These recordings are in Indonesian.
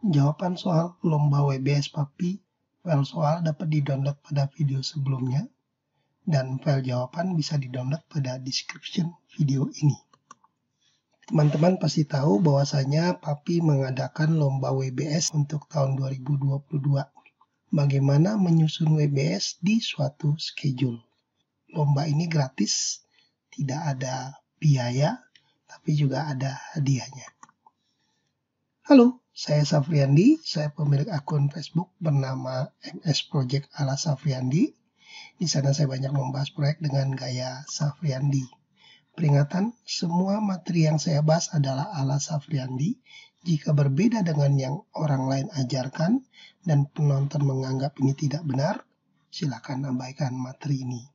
Jawaban soal lomba WBS Papi, file soal dapat di-download pada video sebelumnya, dan file jawaban bisa di-download pada description video ini. Teman-teman pasti tahu bahwasanya Papi mengadakan lomba WBS untuk tahun 2022. Bagaimana menyusun WBS di suatu schedule. Lomba ini gratis, tidak ada biaya, tapi juga ada hadiahnya. Halo, saya Safriandi, saya pemilik akun Facebook bernama MS Project ala Safriandi. Di sana saya banyak membahas proyek dengan gaya Safriandi. Peringatan, semua materi yang saya bahas adalah ala Safriandi. Jika berbeda dengan yang orang lain ajarkan dan penonton menganggap ini tidak benar, silakan abaikan materi ini.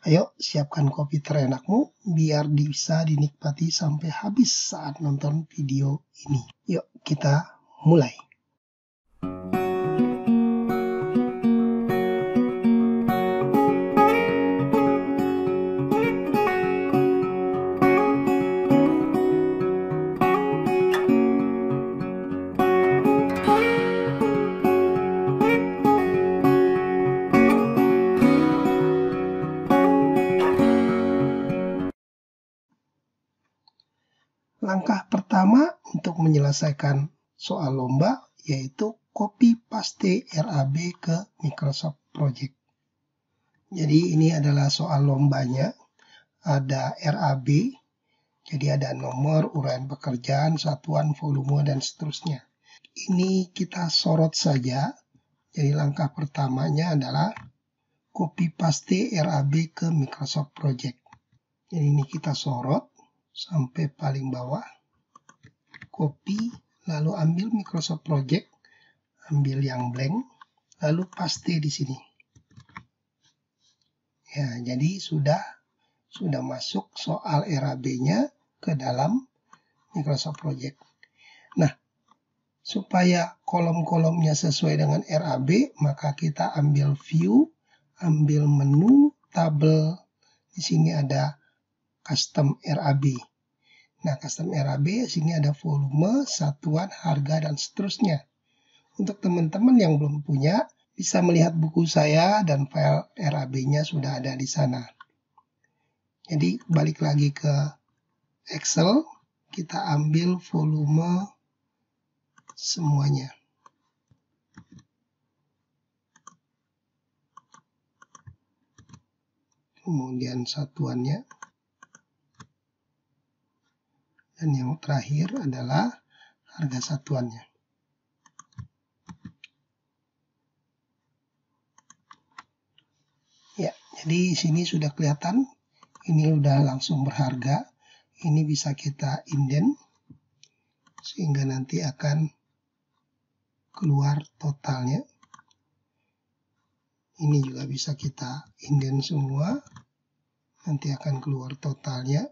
Ayo, siapkan kopi terenakmu biar bisa dinikmati sampai habis saat nonton video ini. Yuk, kita mulai. Langkah pertama untuk menyelesaikan soal lomba yaitu copy paste RAB ke Microsoft Project. Jadi ini adalah soal lombanya. Ada RAB, jadi ada nomor, uraian pekerjaan, satuan, volume, dan seterusnya. Ini kita sorot saja. Jadi langkah pertamanya adalah copy paste RAB ke Microsoft Project. Jadi ini kita sorot sampai paling bawah, copy, lalu ambil Microsoft Project, ambil yang blank, lalu paste di sini. Ya, jadi sudah masuk soal RAB-nya ke dalam Microsoft Project. Nah, supaya kolom-kolomnya sesuai dengan RAB, maka kita ambil view, ambil menu, tabel. Di sini ada custom RAB. Nah, custom RAB, sini ada volume, satuan, harga, dan seterusnya. Untuk teman-teman yang belum punya, bisa melihat buku saya dan file RAB-nya sudah ada di sana. Jadi, balik lagi ke Excel, kita ambil volume semuanya. Kemudian satuannya. Dan yang terakhir adalah harga satuannya. Ya, jadi sini sudah kelihatan. Ini udah langsung berharga. Ini bisa kita indent. Sehingga nanti akan keluar totalnya. Ini juga bisa kita indent semua. Nanti akan keluar totalnya.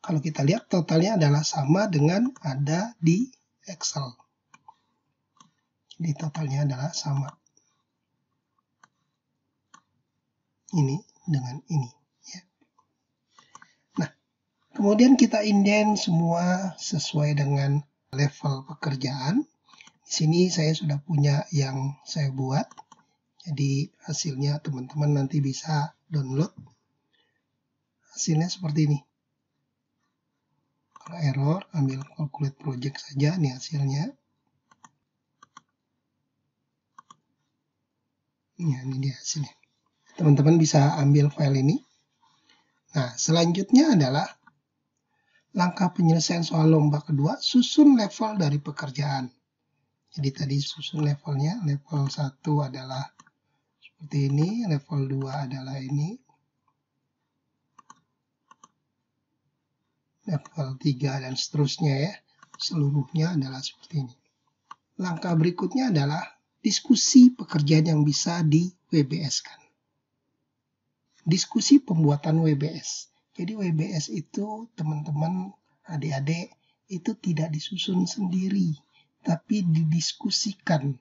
Kalau kita lihat totalnya adalah sama dengan ada di Excel. Jadi totalnya adalah sama. Ini dengan ini. Ya. Nah, kemudian kita indent semua sesuai dengan level pekerjaan. Di sini saya sudah punya yang saya buat. Jadi hasilnya teman-teman nanti bisa download. Hasilnya seperti ini. Kalau error, ambil calculate project saja, nih hasilnya. Ya, ini dia hasilnya. Teman-teman bisa ambil file ini. Nah, selanjutnya adalah langkah penyelesaian soal lomba kedua, susun level dari pekerjaan. Jadi tadi susun levelnya, level 1 adalah seperti ini, level 2 adalah ini. Level 3 dan seterusnya ya. Seluruhnya adalah seperti ini. Langkah berikutnya adalah diskusi pekerjaan yang bisa di WBS-kan. Diskusi pembuatan WBS. Jadi WBS itu teman-teman adik-adik itu tidak disusun sendiri, tapi didiskusikan.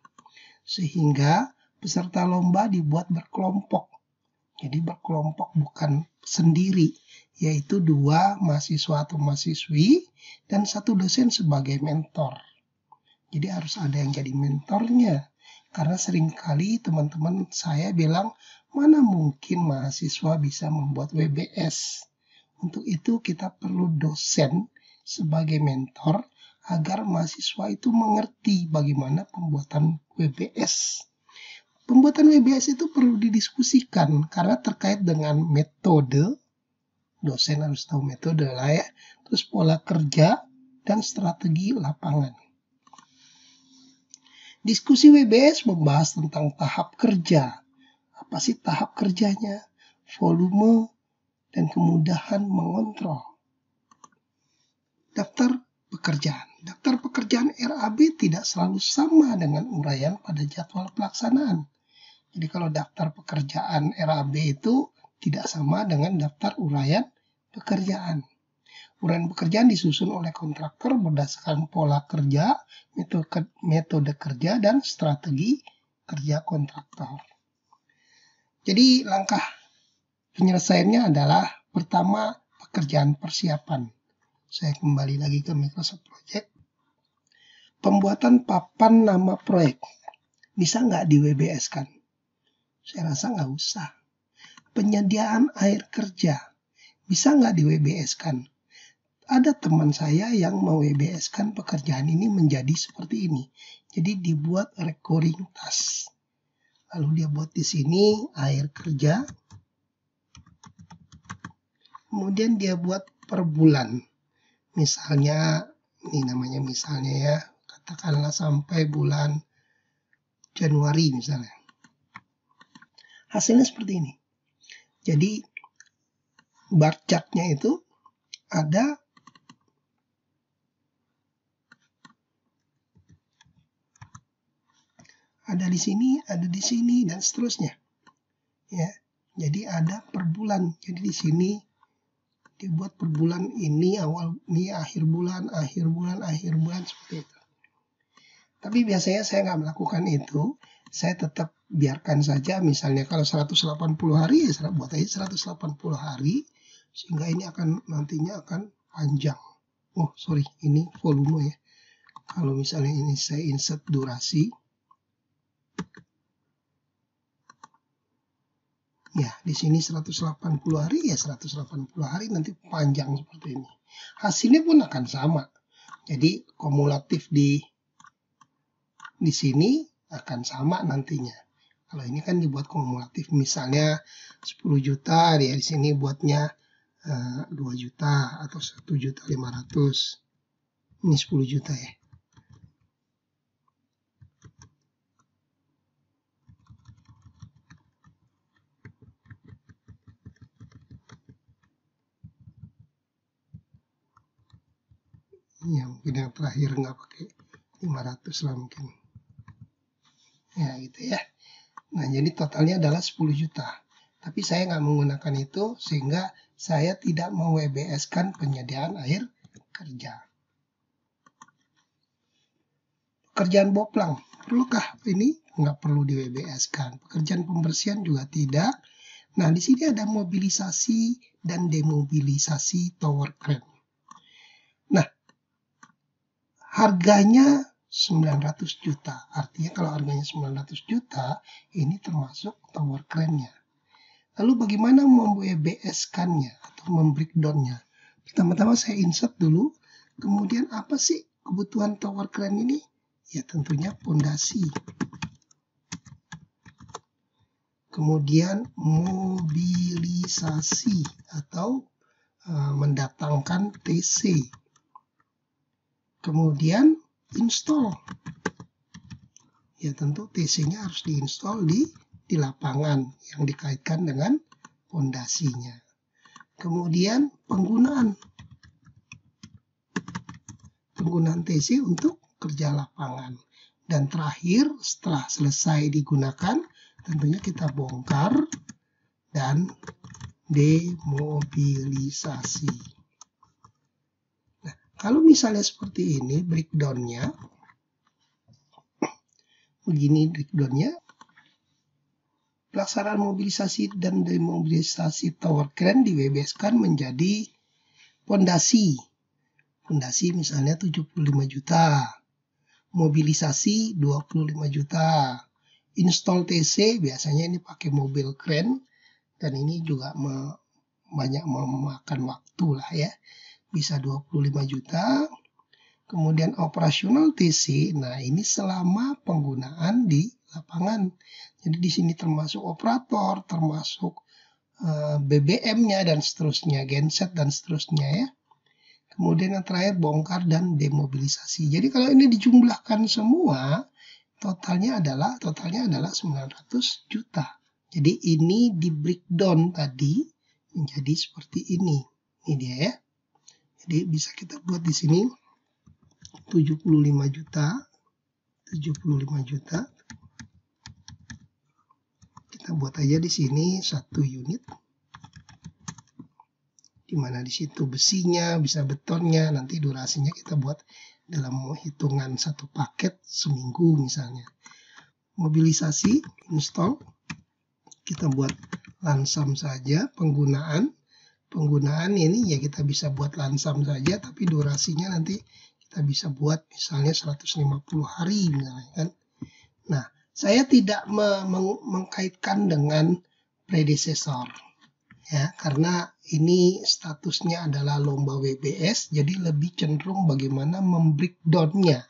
sehingga peserta lomba dibuat berkelompok. Jadi berkelompok bukan sendiri, yaitu 2 mahasiswa atau mahasiswi dan 1 dosen sebagai mentor. Jadi harus ada yang jadi mentornya. Karena seringkali teman-teman saya bilang, mana mungkin mahasiswa bisa membuat WBS. Untuk itu kita perlu dosen sebagai mentor agar mahasiswa itu mengerti bagaimana pembuatan WBS. Pembuatan WBS itu perlu didiskusikan karena terkait dengan metode, dosen harus tahu metode lah ya, terus pola kerja dan strategi lapangan. Diskusi WBS membahas tentang tahap kerja. Apa sih tahap kerjanya, volume, dan kemudahan mengontrol. Daftar pekerjaan. Daftar pekerjaan RAB tidak selalu sama dengan uraian pada jadwal pelaksanaan. Jadi kalau daftar pekerjaan RAB itu tidak sama dengan daftar uraian pekerjaan. Uraian pekerjaan disusun oleh kontraktor berdasarkan pola kerja, metode kerja, dan strategi kerja kontraktor. Jadi langkah penyelesaiannya adalah pertama pekerjaan persiapan. Saya kembali lagi ke Microsoft Project. Pembuatan papan nama proyek. Bisa nggak di WBS kan? Saya rasa nggak usah. Penyediaan air kerja. Bisa nggak di WBS kan? Ada teman saya yang mau WBS kan pekerjaan ini menjadi seperti ini. Jadi dibuat recurring task. Lalu dia buat di sini air kerja. Kemudian dia buat per bulan. Misalnya, ini namanya misalnya ya, katakanlah sampai bulan Januari misalnya. Hasilnya seperti ini. Jadi bar chartnya itu ada di sini, dan seterusnya. Ya, jadi ada per bulan. Jadi di sini dibuat per bulan ini akhir bulan seperti itu. Tapi biasanya saya nggak melakukan itu. Saya tetap biarkan saja, misalnya kalau 180 hari, ya buat aja 180 hari, sehingga ini nantinya akan panjang. Oh, sorry, ini volume ya. Kalau misalnya ini saya insert durasi, ya di sini 180 hari, ya 180 hari nanti panjang seperti ini. Hasilnya pun akan sama. Jadi kumulatif di sini akan sama nantinya. Kalau ini kan dibuat kumulatif, misalnya 10 juta, dia di sini buatnya 2 juta atau 1.500.000. Ini 10 juta ya. Ya, mungkin yang terakhir nggak pakai 500 lah mungkin. Ya gitu ya. Nah jadi totalnya adalah 10 juta. Tapi saya nggak menggunakan itu sehingga saya tidak meng-WBS-kan penyediaan air kerja. Pekerjaan boplang, perlukah ini? Nggak perlu di-WBS-kan. Pekerjaan pembersihan juga tidak. Nah di sini ada mobilisasi dan demobilisasi tower crane. Nah harganya 900 juta. Artinya kalau harganya 900 juta, ini termasuk tower crane-nya. Lalu bagaimana mem-WBS-kannya atau mem-breakdown-nya? Pertama-tama saya insert dulu. Kemudian apa sih kebutuhan tower crane ini? Ya tentunya pondasi. Kemudian mobilisasi atau mendatangkan TC. Kemudian install. Ya tentu TC-nya harus diinstal di lapangan yang dikaitkan dengan pondasinya. Kemudian penggunaan TC untuk kerja lapangan. Dan terakhir setelah selesai digunakan, tentunya kita bongkar dan demobilisasi. Kalau misalnya seperti ini breakdown-nya, Begini breakdown-nya. Pelaksanaan mobilisasi dan demobilisasi tower crane dibebaskan menjadi pondasi. Pondasi misalnya 75 juta. Mobilisasi 25 juta. Install TC biasanya ini pakai mobil crane dan ini juga banyak memakan waktu lah ya. Bisa 25 juta. Kemudian operasional TC, nah ini selama penggunaan di lapangan. Jadi di sini termasuk operator, termasuk BBM-nya dan seterusnya, genset dan seterusnya ya. Kemudian yang terakhir bongkar dan demobilisasi. Jadi kalau ini dijumlahkan semua, totalnya adalah 900 juta. Jadi ini di breakdown tadi menjadi seperti ini. Ini dia ya. Jadi bisa kita buat di sini 75 juta. Kita buat aja di sini 1 unit. Di mana di situ besinya, bisa betonnya, nanti durasinya kita buat dalam hitungan 1 paket seminggu misalnya. Mobilisasi, install, kita buat lansam saja. Penggunaan ini ya kita bisa buat lansam saja, tapi durasinya nanti kita bisa buat misalnya 150 hari misalnya kan. Nah, saya tidak mengkaitkan dengan predesesor ya, karena ini statusnya adalah lomba WBS, jadi lebih cenderung bagaimana membreakdown-nya.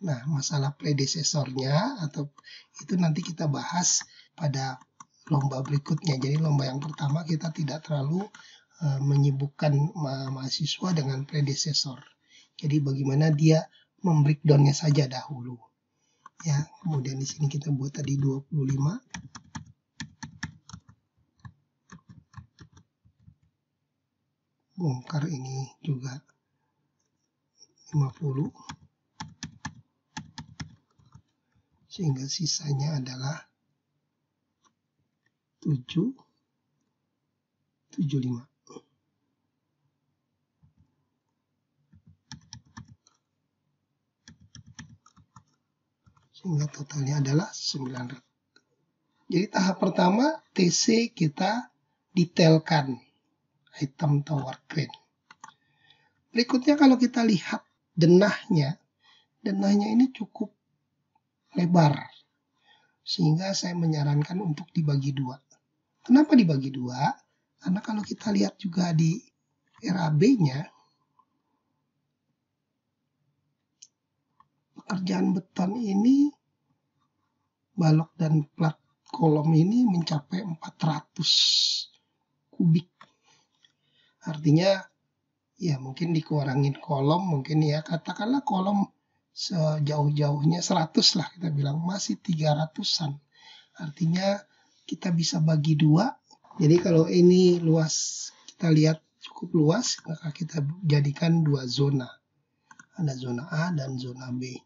Nah, masalah predesesornya atau itu nanti kita bahas pada lomba berikutnya. Jadi lomba yang pertama kita tidak terlalu menyibukkan mahasiswa dengan predesesor. Jadi bagaimana dia membreakdown-nya saja dahulu. Ya, kemudian di sini kita buat tadi 25. Bongkar ini juga 50. Sehingga sisanya adalah 75. Sehingga totalnya adalah 900. Jadi tahap pertama TC kita detailkan item tower crane. Berikutnya kalau kita lihat denahnya ini cukup lebar. Sehingga saya menyarankan untuk dibagi 2. Kenapa dibagi 2? Karena kalau kita lihat juga di RAB-nya, pekerjaan beton ini, balok dan plat kolom ini mencapai 400 kubik. Artinya ya mungkin dikurangin kolom, mungkin ya katakanlah kolom sejauh-jauhnya 100 lah kita bilang, masih 300-an. Artinya kita bisa bagi 2. Jadi kalau ini luas, kita lihat cukup luas, maka kita jadikan 2 zona. Ada zona A dan zona B.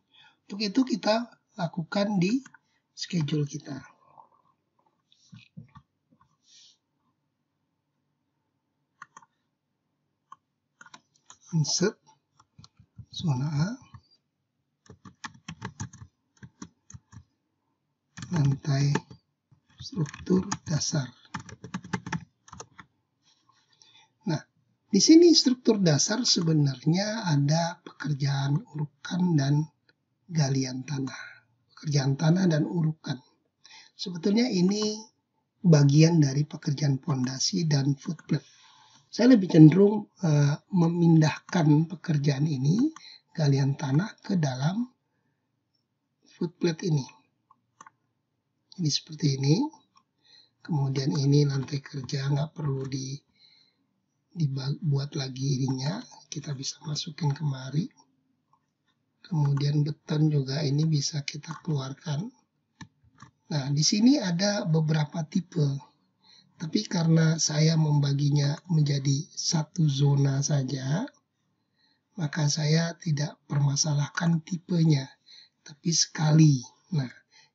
Untuk itu kita lakukan di schedule kita. Insert zona A, lantai struktur dasar. Nah, di sini struktur dasar sebenarnya ada pekerjaan urukan dan galian tanah. Pekerjaan tanah dan urukan. Sebetulnya ini bagian dari pekerjaan pondasi dan footplate. Saya lebih cenderung memindahkan pekerjaan ini, galian tanah, ke dalam footplate ini. Jadi seperti ini. Kemudian ini lantai kerja, nggak perlu dibuat lagi ininya. Kita bisa masukin kemari. Kemudian beton juga ini bisa kita keluarkan. Nah, di sini ada beberapa tipe. Tapi karena saya membaginya menjadi 1 zona saja, maka saya tidak permasalahkan tipenya, tapi sekali. Nah,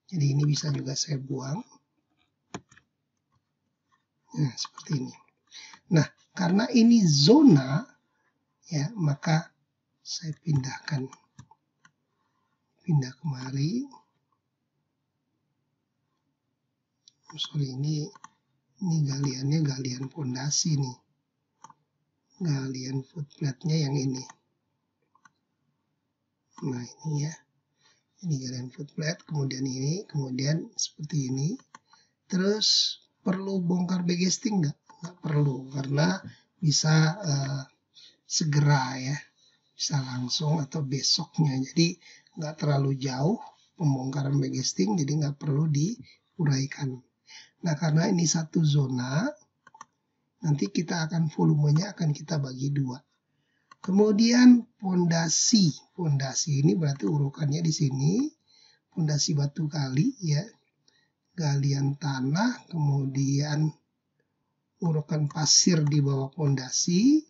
jadi ini bisa juga saya buang. Nah, seperti ini. Nah, karena ini zona, ya, maka saya pindah kemari. sorry, ini galiannya galian pondasi nih. Galian footplate-nya yang ini. Nah, ini ya. Ini galian footplate, kemudian ini, kemudian seperti ini. Terus perlu bongkar backcasting nggak? Nggak perlu, karena bisa segera ya. Bisa langsung atau besoknya. Jadi nggak terlalu jauh pembongkaran backcasting, jadi nggak perlu diuraikan. Nah, karena ini satu zona, nanti kita akan volumenya akan kita bagi dua. Kemudian pondasi. Pondasi ini berarti urukannya di sini. Pondasi batu kali ya. Galian tanah, kemudian urukan pasir di bawah pondasi.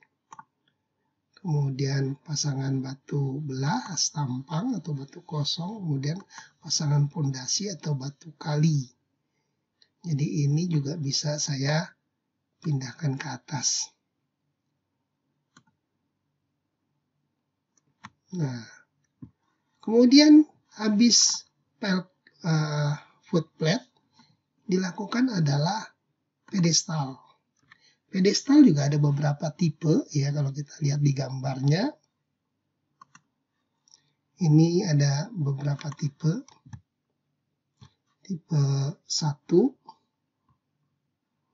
Kemudian pasangan batu belah, tampang atau batu kosong, kemudian pasangan pondasi atau batu kali. Jadi ini juga bisa saya pindahkan ke atas. Nah, kemudian habis footplate dilakukan adalah pedestal. Pedestal juga ada beberapa tipe ya, kalau kita lihat di gambarnya. Ini ada beberapa tipe. Tipe 1.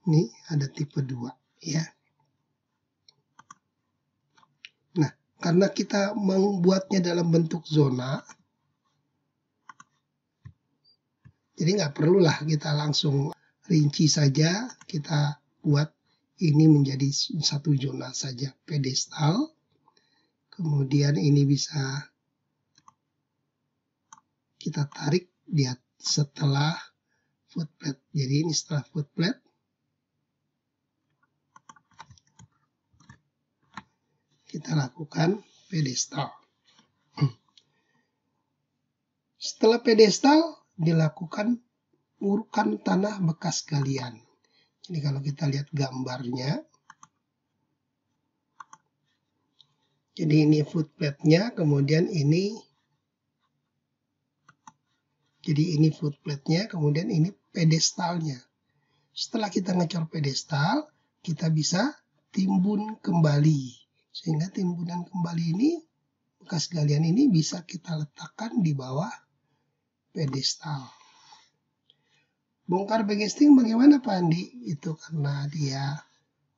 Ini ada tipe 2 ya. Nah, karena kita membuatnya dalam bentuk zona, jadi nggak perlulah kita langsung rinci saja, kita buat ini menjadi satu zona saja, pedestal. Kemudian ini bisa kita tarik setelah footplate. Jadi ini setelah footplate. Kita lakukan pedestal. Setelah pedestal dilakukan urukan tanah bekas galian. Jadi kalau kita lihat gambarnya, jadi ini footplate-nya, kemudian ini, jadi ini footplate-nya, kemudian ini pedestalnya. Setelah kita ngecor pedestal, kita bisa timbun kembali. Sehingga timbunan kembali ini, bekas galian ini bisa kita letakkan di bawah pedestal. Bongkar backcasting bagaimana Pak Andi? Itu karena dia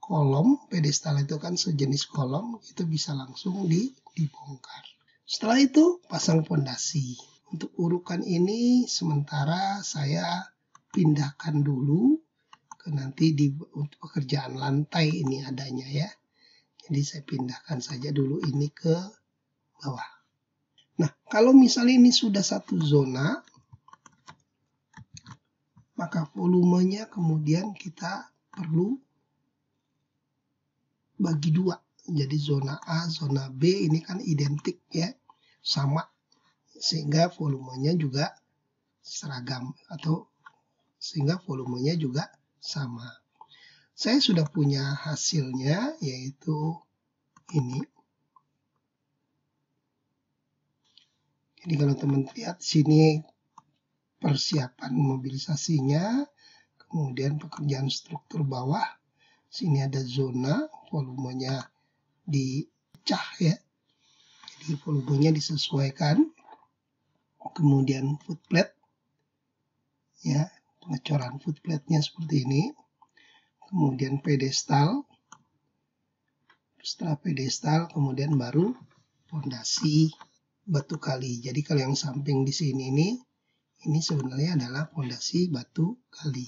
kolom, pedestal itu kan sejenis kolom, itu bisa langsung dibongkar. Setelah itu pasang fondasi. Untuk urukan ini sementara saya pindahkan dulu ke nanti untuk pekerjaan lantai ini adanya ya. Jadi saya pindahkan saja dulu ini ke bawah. Nah, kalau misalnya ini sudah satu zona, maka volumenya kemudian kita perlu bagi dua. Jadi zona A, zona B ini kan identik ya, sama. Sehingga volumenya juga seragam atau sehingga volumenya juga sama. Saya sudah punya hasilnya yaitu ini. Jadi kalau teman lihat sini persiapan mobilisasinya, kemudian pekerjaan struktur bawah, sini ada zona, volumenya dicah ya, jadi volumenya disesuaikan, kemudian footplate, ya pengecoran footplate-nya seperti ini, kemudian pedestal, setelah pedestal kemudian baru fondasi batu kali. Jadi kalau yang samping di sini ini sebenarnya adalah fondasi batu kali.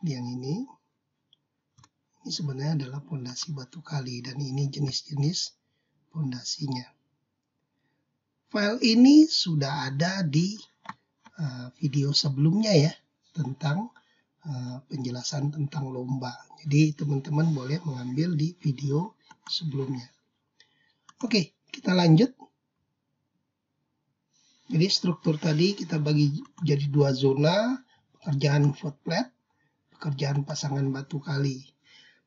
Yang ini sebenarnya adalah fondasi batu kali dan ini jenis-jenis fondasinya. File ini sudah ada di video sebelumnya ya, tentang penjelasan tentang lomba. Jadi teman-teman boleh mengambil di video sebelumnya. Oke, kita lanjut. Jadi struktur tadi kita bagi jadi dua zona, pekerjaan footplate, pekerjaan pasangan batu kali.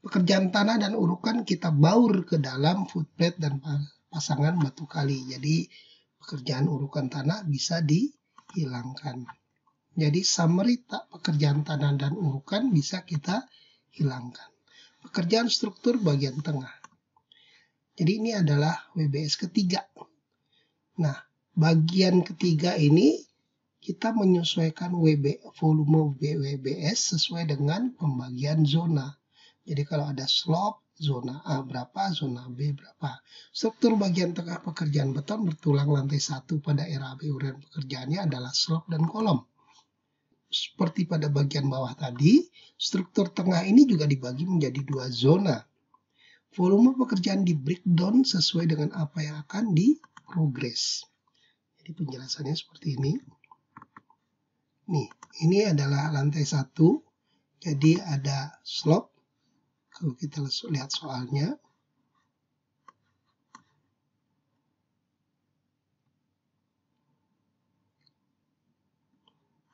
Pekerjaan tanah dan urukan kita baur ke dalam footplate dan pasangan batu kali. Jadi pekerjaan urukan tanah bisa dihilangkan. Jadi summary pekerjaan tanah dan urukan bisa kita hilangkan. Pekerjaan struktur bagian tengah. Jadi ini adalah WBS ketiga. Nah, bagian ketiga ini kita menyesuaikan volume WBS sesuai dengan pembagian zona. Jadi kalau ada slope, zona A berapa, zona B berapa. Struktur bagian tengah pekerjaan beton bertulang lantai 1 pada RAB urian pekerjaannya adalah slope dan kolom. Seperti pada bagian bawah tadi, struktur tengah ini juga dibagi menjadi 2 zona. Volume pekerjaan di breakdown sesuai dengan apa yang akan diprogres. Jadi penjelasannya seperti ini. Nih, ini adalah lantai 1. Jadi ada slope. Kalau kita lihat soalnya.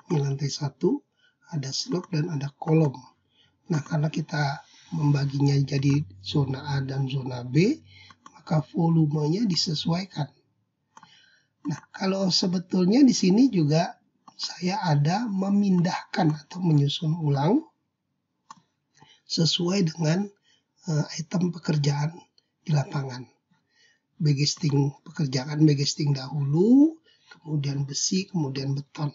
Ini lantai 1, ada slope dan ada kolom. Nah, karena kita membaginya jadi zona A dan zona B, maka volumenya disesuaikan. Nah, kalau sebetulnya di sini juga saya ada memindahkan atau menyusun ulang sesuai dengan item pekerjaan di lapangan. Begesting dahulu, kemudian besi, kemudian beton.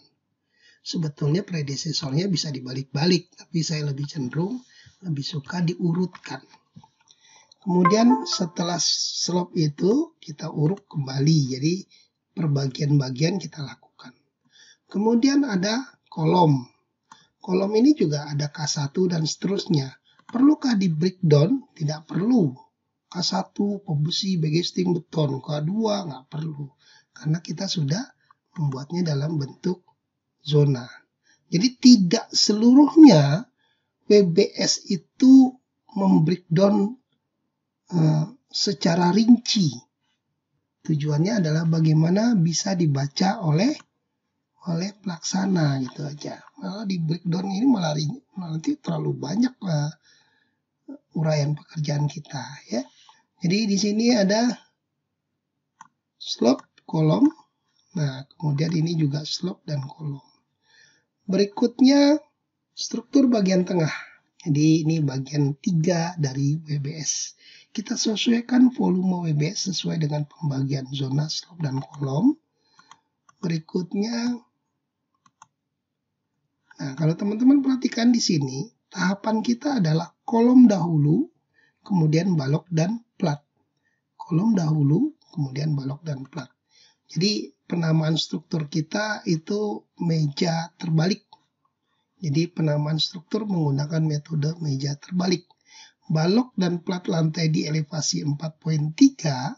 Sebetulnya predesesornya bisa dibalik-balik, tapi saya lebih cenderung lebih suka diurutkan. Kemudian setelah slope itu kita urut kembali, jadi perbagian-bagian kita lakukan. Kemudian ada kolom. Kolom ini juga ada K1 dan seterusnya. Perlukah di breakdown? Tidak perlu. K1, pembesi, begesting, beton. K2 nggak perlu. Karena kita sudah membuatnya dalam bentuk zona. Jadi tidak seluruhnya WBS itu membreakdown secara rinci. Tujuannya adalah bagaimana bisa dibaca oleh pelaksana gitu aja. Malah di breakdown ini malah nanti terlalu banyak uraian pekerjaan kita ya. Jadi di sini ada slope, kolom. Nah, kemudian ini juga slope dan kolom. Berikutnya struktur bagian tengah. Jadi ini bagian 3 dari WBS. Kita sesuaikan volume WBS sesuai dengan pembagian zona, slope, dan kolom. Berikutnya, nah kalau teman-teman perhatikan di sini, tahapan kita adalah kolom dahulu, kemudian balok dan plat. Kolom dahulu, kemudian balok dan plat. Jadi penamaan struktur kita itu meja terbalik. Jadi penamaan struktur menggunakan metode meja terbalik. Balok dan plat lantai di elevasi 4.3.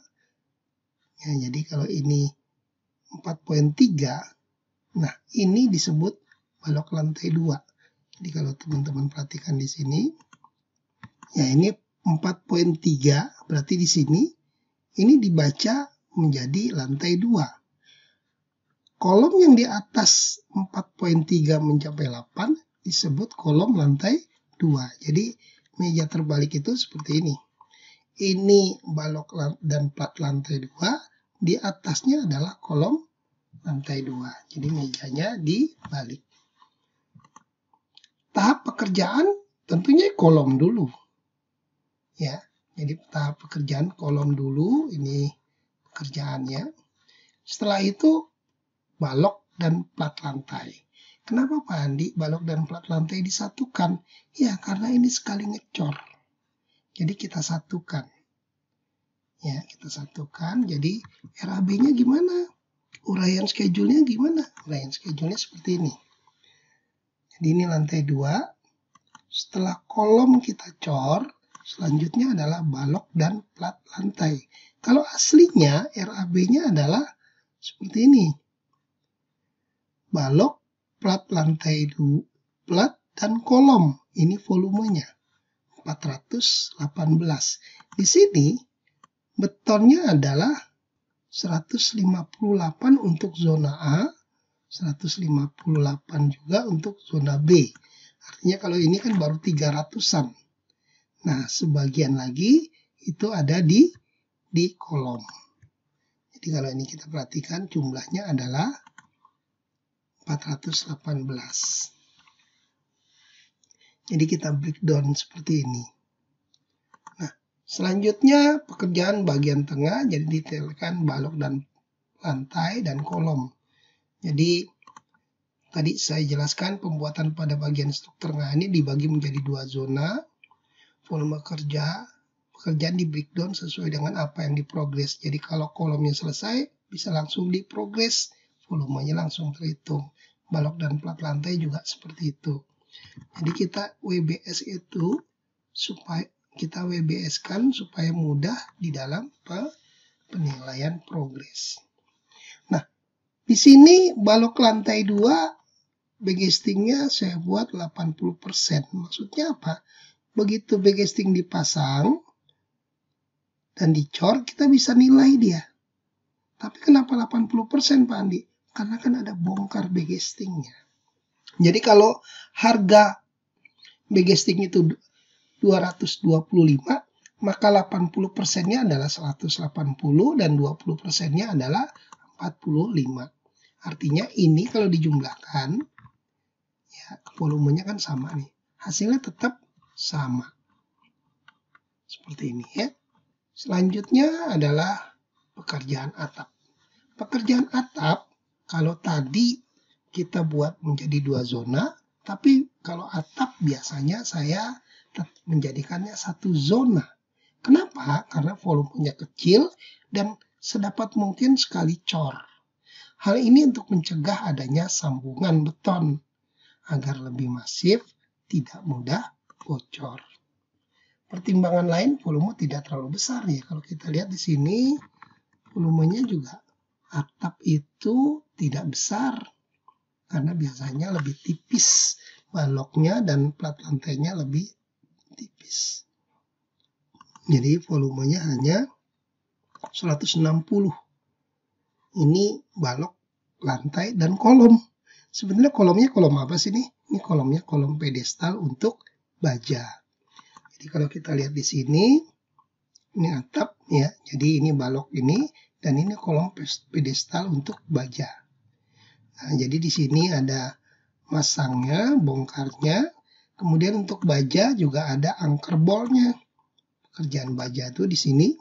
Ya, jadi kalau ini 4.3, nah ini disebut balok lantai 2. Jadi kalau teman-teman perhatikan di sini, ya ini 4.3, berarti di sini ini dibaca menjadi lantai 2. Kolom yang di atas 4.3 mencapai 8 disebut kolom lantai 2. Jadi meja terbalik itu seperti ini. Ini balok dan plat lantai 2, di atasnya adalah kolom lantai 2. Jadi mejanya dibalik. Tahap pekerjaan tentunya kolom dulu. Ya, jadi tahap pekerjaan kolom dulu, ini pekerjaannya. Setelah itu balok dan plat lantai. Kenapa Pak Andi balok dan plat lantai disatukan? Ya, karena ini sekali ngecor. Jadi kita satukan. Ya, kita satukan. Jadi RAB-nya gimana? Uraian schedule-nya gimana? Uraian schedule-nya seperti ini. Jadi ini lantai 2. Setelah kolom kita cor, selanjutnya adalah balok dan plat lantai. Kalau aslinya RAB-nya adalah seperti ini. Balok, plat lantai 2, plat dan kolom. Ini volumenya 418. Di sini betonnya adalah 158 untuk zona A, 158 juga untuk zona B. Artinya kalau ini kan baru 300-an. Nah, sebagian lagi itu ada di kolom. Jadi kalau ini kita perhatikan jumlahnya adalah 418. Jadi kita breakdown seperti ini. Nah, selanjutnya pekerjaan bagian tengah jadi detailkan balok dan lantai dan kolom. Jadi tadi saya jelaskan pembuatan pada bagian struktur tengah ini dibagi menjadi 2 zona. Volume pekerjaan di breakdown sesuai dengan apa yang diprogres. Jadi kalau kolomnya selesai bisa langsung diprogres, volumenya langsung terhitung. Balok dan plat lantai juga seperti itu. Jadi kita WBS itu supaya kita WBS-kan supaya mudah di dalam penilaian progres. Nah, di sini balok lantai 2 backcastingnya saya buat 80%. Maksudnya apa? Begitu backcasting dipasang dan dicor, kita bisa nilai dia. Tapi kenapa 80% Pak Andi? Karena kan ada bongkar backcastingnya. Jadi kalau harga backcasting itu 225, maka 80%-nya adalah 180 dan 20%-nya adalah 45. Artinya ini kalau dijumlahkan, ya volumenya kan sama nih. Hasilnya tetap sama. Seperti ini ya. Selanjutnya adalah pekerjaan atap. Pekerjaan atap, kalau tadi kita buat menjadi 2 zona, tapi kalau atap biasanya saya menjadikannya 1 zona. Kenapa? Karena volumenya kecil dan sedapat mungkin sekali cor. Hal ini untuk mencegah adanya sambungan beton agar lebih masif, tidak mudah bocor. Pertimbangan lain, volume tidak terlalu besar ya. Kalau kita lihat di sini, volumenya juga atap itu tidak besar. Karena biasanya lebih tipis baloknya dan plat lantainya lebih tipis. Jadi volumenya hanya 160. Ini balok, lantai, dan kolom. Sebenarnya kolomnya kolom apa sih nih? Ini kolomnya kolom pedestal untuk baja. Jadi kalau kita lihat di sini, ini atap ya. Jadi ini balok ini dan ini kolom pedestal untuk baja. Nah, jadi di sini ada masangnya, bongkarnya. Kemudian untuk baja juga ada anchor boltnya. Pekerjaan baja itu di sini.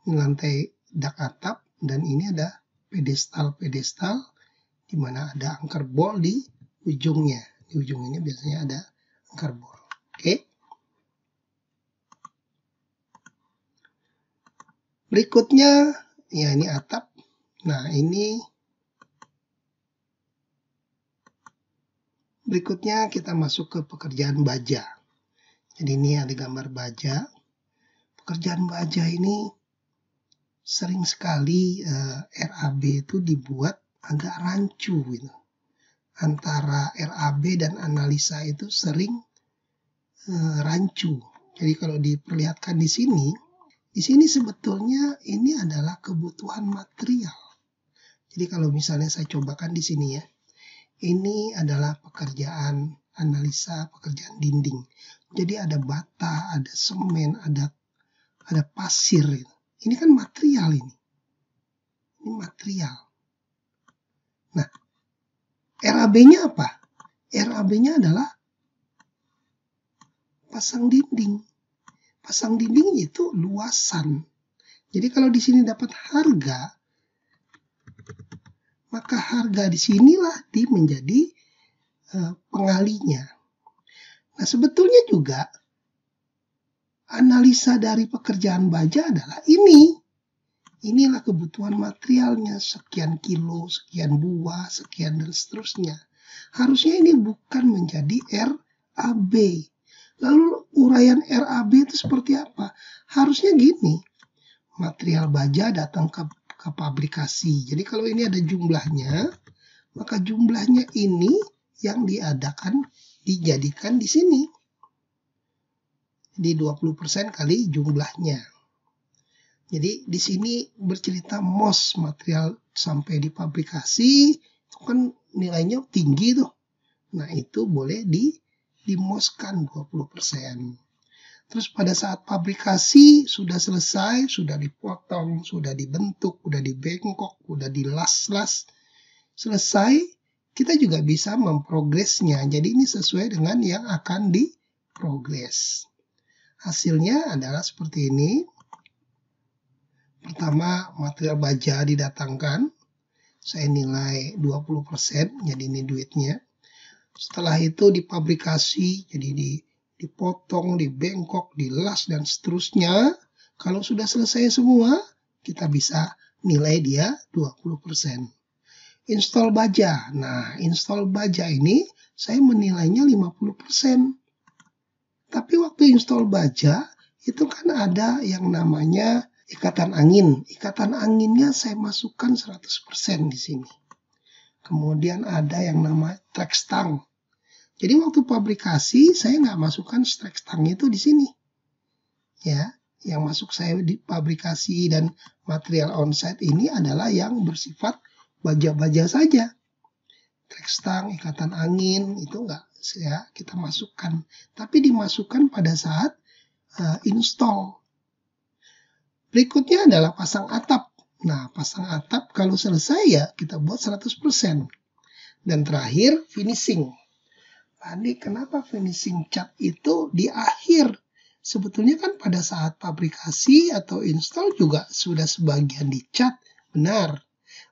Ini lantai dak atap dan ini ada pedestal di mana ada anchor bolt di ujungnya. Di ujung ini biasanya ada anchor bolt. Oke. Berikutnya ya ini atap. Nah, berikutnya kita masuk ke pekerjaan baja. Jadi ini ada gambar baja. Pekerjaan baja ini sering sekali RAB itu dibuat agak rancu gitu. Antara RAB dan analisa itu sering rancu. Jadi kalau diperlihatkan di sini sebetulnya ini adalah kebutuhan material. Jadi kalau misalnya saya cobakan di sini ya. Ini adalah pekerjaan analisa, pekerjaan dinding. Jadi ada bata, ada semen, ada pasir. Ini kan material ini. Ini material. Nah, RAB-nya apa? RAB-nya adalah pasang dinding. Pasang dinding itu luasan. Jadi kalau di sini dapat harga, maka harga di sinilah menjadi pengalinya. Nah, sebetulnya juga analisa dari pekerjaan baja adalah ini. Inilah kebutuhan materialnya, sekian kilo, sekian buah, sekian dan seterusnya. Harusnya ini bukan menjadi RAB. Lalu uraian RAB itu seperti apa? Harusnya gini, material baja datang ke pabrikasi. Jadi kalau ini ada jumlahnya, maka jumlahnya ini yang dijadikan di sini. Di 20% kali jumlahnya. Jadi di sini bercerita MOS, material sampai di pabrikasi, itu kan nilainya tinggi tuh. Nah itu boleh dimoskan 20%. Terus pada saat pabrikasi sudah selesai, sudah dipotong, sudah dibentuk, sudah dibengkok, sudah dilas-las. selesai, kita juga bisa memprogresnya. Jadi ini sesuai dengan yang akan diprogres. Hasilnya adalah seperti ini. Pertama, material baja didatangkan. Saya nilai 20%, jadi ini duitnya. Setelah itu dipabrikasi, jadi dipotong, dibengkok, dilas, dan seterusnya. Kalau sudah selesai semua, kita bisa nilai dia 20%. Install baja. Nah, install baja ini saya menilainya 50%. Tapi waktu install baja, itu kan ada yang namanya ikatan angin. Ikatan anginnya saya masukkan 100% di sini. Kemudian ada yang nama track stang. Jadi waktu pabrikasi saya nggak masukkan track stang itu di sini. Ya, yang masuk saya di pabrikasi dan material onsite ini adalah yang bersifat baja-baja saja. Track stang, ikatan angin itu nggak ya kita masukkan. Tapi dimasukkan pada saat install. Berikutnya adalah pasang atap. Nah, pasang atap kalau selesai ya kita buat 100%. Dan terakhir finishing. Tadi kenapa finishing cat itu di akhir? Sebetulnya kan pada saat pabrikasi atau install juga sudah sebagian dicat. Benar.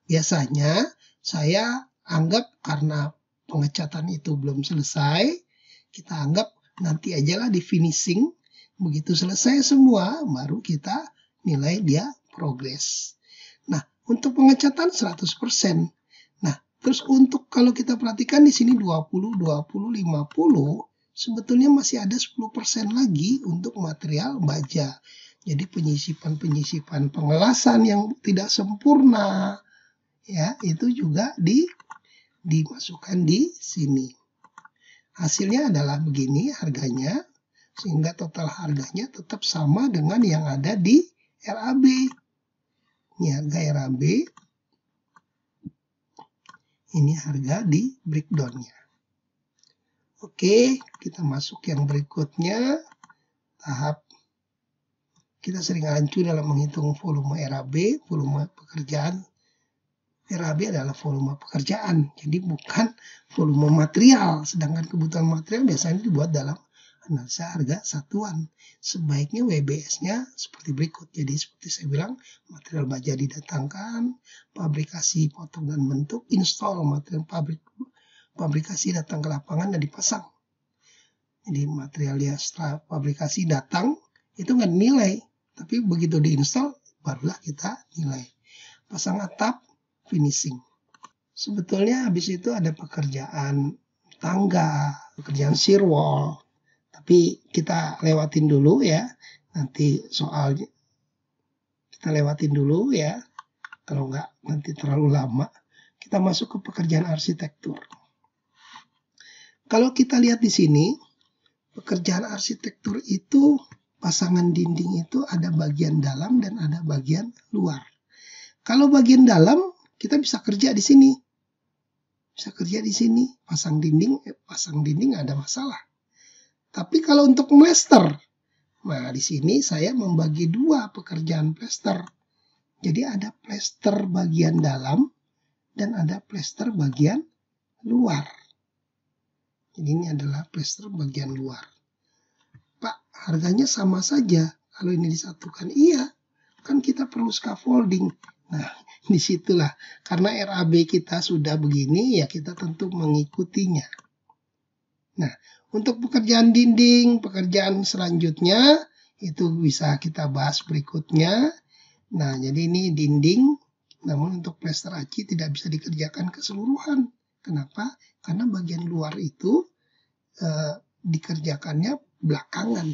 Biasanya saya anggap karena pengecatan itu belum selesai, kita anggap nanti ajalah di finishing. Begitu selesai semua, baru kita nilai dia progres. Nah, untuk pengecatan 100%. Nah, terus untuk kalau kita perhatikan di sini 20, 20, 50, sebetulnya masih ada 10% lagi untuk material baja. Jadi penyisipan pengelasan yang tidak sempurna, ya itu juga dimasukkan di sini. Hasilnya adalah begini harganya, sehingga total harganya tetap sama dengan yang ada di RAB. Ini harga RAB. Ini harga di breakdown-nya. Oke, kita masuk yang berikutnya. Tahap kita sering rancu dalam menghitung volume RAB, volume pekerjaan. RAB adalah volume pekerjaan, jadi bukan volume material. Sedangkan kebutuhan material biasanya dibuat dalam analisa harga satuan. Sebaiknya WBS-nya seperti berikut. Jadi seperti saya bilang, material baja didatangkan, pabrikasi potong dan bentuk, install material pabrikasi datang ke lapangan dan dipasang. Jadi material dia setelah pabrikasi datang, itu nggak dinilai. Tapi begitu diinstal, barulah kita nilai. Pasang atap, finishing. Sebetulnya habis itu ada pekerjaan tangga, pekerjaan shear wall. Tapi kita lewatin dulu ya. Nanti soalnya kita lewatin dulu ya. Kalau nggak nanti terlalu lama. Kita masuk ke pekerjaan arsitektur. Kalau kita lihat di sini, pekerjaan arsitektur itu pasangan dinding itu ada bagian dalam dan ada bagian luar. Kalau bagian dalam kita bisa kerja di sini. Bisa kerja di sini, pasang dinding ada masalah. Tapi kalau untuk plester, nah di sini saya membagi dua pekerjaan plester. Jadi ada plester bagian dalam dan ada plester bagian luar. Jadi ini adalah plester bagian luar. Pak, harganya sama saja kalau ini disatukan. Iya, kan kita perlu scaffolding. Nah, disitulah. Karena RAB kita sudah begini, ya kita tentu mengikutinya. Nah, untuk pekerjaan dinding, pekerjaan selanjutnya, itu bisa kita bahas berikutnya. Nah, jadi ini dinding, namun untuk plester aci tidak bisa dikerjakan keseluruhan. Kenapa? Karena bagian luar itu dikerjakannya belakangan.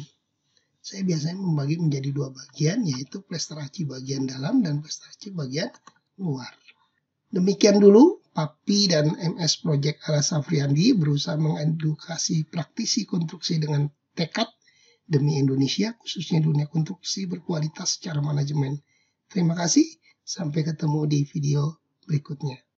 Saya biasanya membagi menjadi dua bagian, yaitu plester aci bagian dalam dan plester aci bagian luar. Demikian dulu, Papi dan MS Project ala Safriandi berusaha mengedukasi praktisi konstruksi dengan tekad demi Indonesia, khususnya dunia konstruksi berkualitas secara manajemen. Terima kasih, sampai ketemu di video berikutnya.